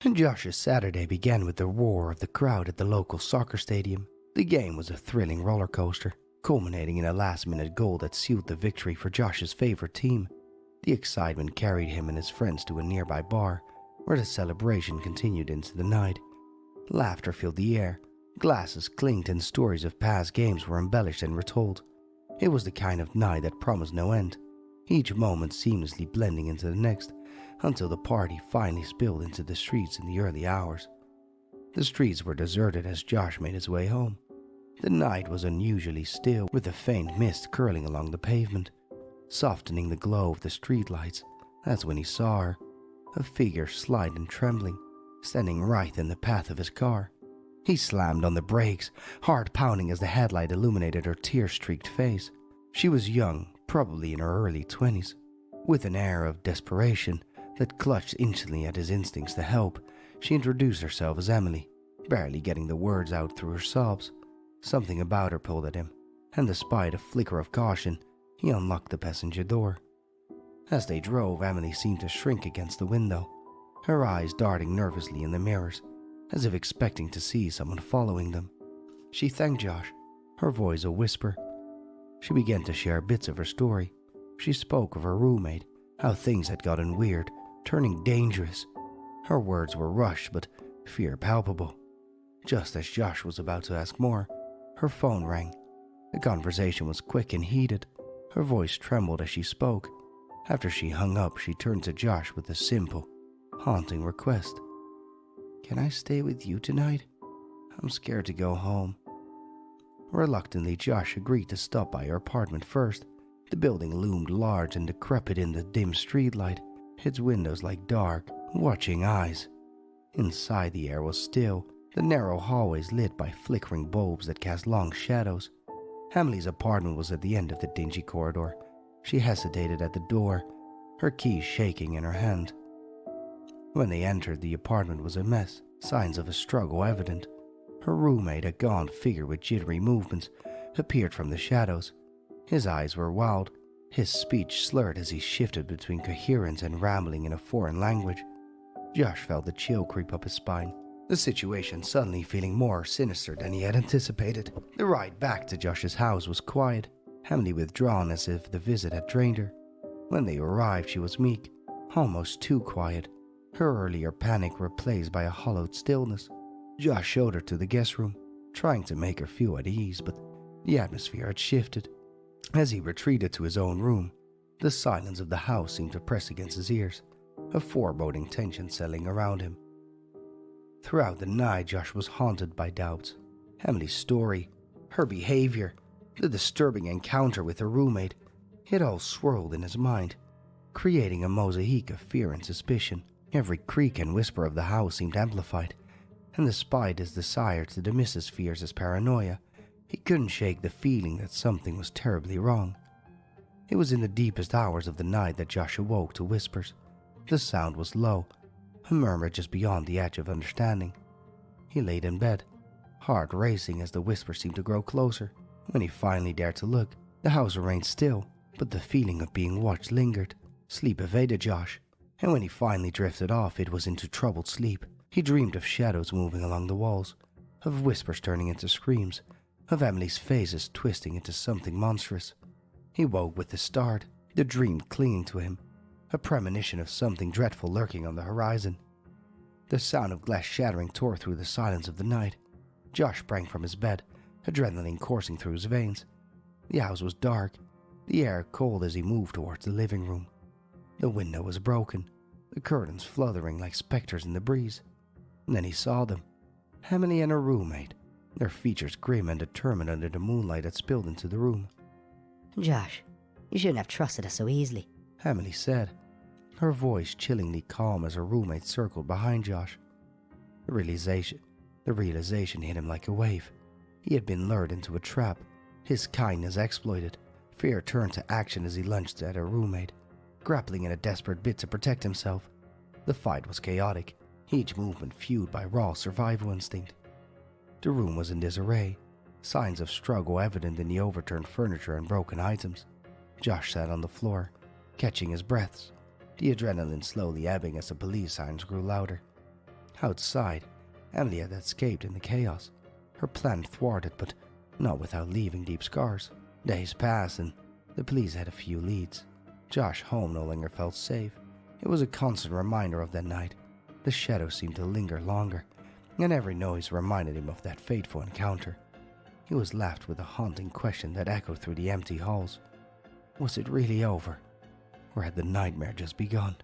And Josh's Saturday began with the roar of the crowd at the local soccer stadium. The game was a thrilling roller coaster, culminating in a last-minute goal that sealed the victory for Josh's favorite team. The excitement carried him and his friends to a nearby bar, where the celebration continued into the night. Laughter filled the air, glasses clinked, and stories of past games were embellished and retold. It was the kind of night that promised no end, each moment seamlessly blending into the next, until the party finally spilled into the streets in the early hours. The streets were deserted as Josh made his way home. The night was unusually still, with a faint mist curling along the pavement, softening the glow of the streetlights. That's when he saw her, a figure slight and trembling, standing right in the path of his car. He slammed on the brakes, heart pounding as the headlight illuminated her tear-streaked face. She was young, probably in her early 20s, with an air of desperation that clutched instantly at his instincts to help. She introduced herself as Emily, barely getting the words out through her sobs. Something about her pulled at him, and despite a flicker of caution, he unlocked the passenger door. As they drove, Emily seemed to shrink against the window, her eyes darting nervously in the mirrors, as if expecting to see someone following them. She thanked Josh, her voice a whisper. She began to share bits of her story. She spoke of her roommate, how things had gotten weird, turning dangerous. Her words were rushed, but fear palpable. Just as Josh was about to ask more, her phone rang. The conversation was quick and heated. Her voice trembled as she spoke. After she hung up, she turned to Josh with a simple, haunting request. "Can I stay with you tonight? I'm scared to go home." Reluctantly, Josh agreed to stop by her apartment first. The building loomed large and decrepit in the dim streetlight, its windows like dark, watching eyes. Inside, the air was still, the narrow hallways lit by flickering bulbs that cast long shadows. Emily's apartment was at the end of the dingy corridor. She hesitated at the door, her keys shaking in her hand. When they entered, the apartment was a mess, signs of a struggle evident. Her roommate, a gaunt figure with jittery movements, appeared from the shadows. His eyes were wild, his speech slurred as he shifted between coherence and rambling in a foreign language. Josh felt the chill creep up his spine, the situation suddenly feeling more sinister than he had anticipated. The ride back to Josh's house was quiet, Emily withdrawn as if the visit had drained her. When they arrived, she was meek, almost too quiet, her earlier panic replaced by a hollowed stillness. Josh showed her to the guest room, trying to make her feel at ease, but the atmosphere had shifted. As he retreated to his own room, the silence of the house seemed to press against his ears, a foreboding tension settling around him. Throughout the night, Josh was haunted by doubts. Emily's story, her behavior, the disturbing encounter with her roommate, it all swirled in his mind, creating a mosaic of fear and suspicion. Every creak and whisper of the house seemed amplified, and despite his desire to dismiss his fears as paranoia, he couldn't shake the feeling that something was terribly wrong. It was in the deepest hours of the night that Josh awoke to whispers. The sound was low, a murmur just beyond the edge of understanding. He laid in bed, heart racing as the whispers seemed to grow closer. When he finally dared to look, the house remained still, but the feeling of being watched lingered. Sleep evaded Josh, and when he finally drifted off, it was into troubled sleep. He dreamed of shadows moving along the walls, of whispers turning into screams, of Emily's faces twisting into something monstrous. He woke with a start, the dream clinging to him, a premonition of something dreadful lurking on the horizon. The sound of glass shattering tore through the silence of the night. Josh sprang from his bed, adrenaline coursing through his veins. The house was dark, the air cold as he moved towards the living room. The window was broken, the curtains fluttering like specters in the breeze. And then he saw them, Emily and her roommate, their features grim and determined under the moonlight that spilled into the room. "Josh, you shouldn't have trusted us so easily," Emily said, her voice chillingly calm as her roommate circled behind Josh. The realization hit him like a wave. He had been lured into a trap, his kindness exploited. Fear turned to action as he lunged at her roommate, grappling in a desperate bid to protect himself. The fight was chaotic, each movement fueled by raw survival instinct. The room was in disarray, signs of struggle evident in the overturned furniture and broken items. Josh sat on the floor, catching his breaths, the adrenaline slowly ebbing as the police sirens grew louder. Outside, Emily had escaped in the chaos. Her plan thwarted, but not without leaving deep scars. Days passed and the police had a few leads. Josh's home no longer felt safe. It was a constant reminder of that night. The shadows seemed to linger longer, and every noise reminded him of that fateful encounter. He was left with a haunting question that echoed through the empty halls. Was it really over? Or had the nightmare just begun?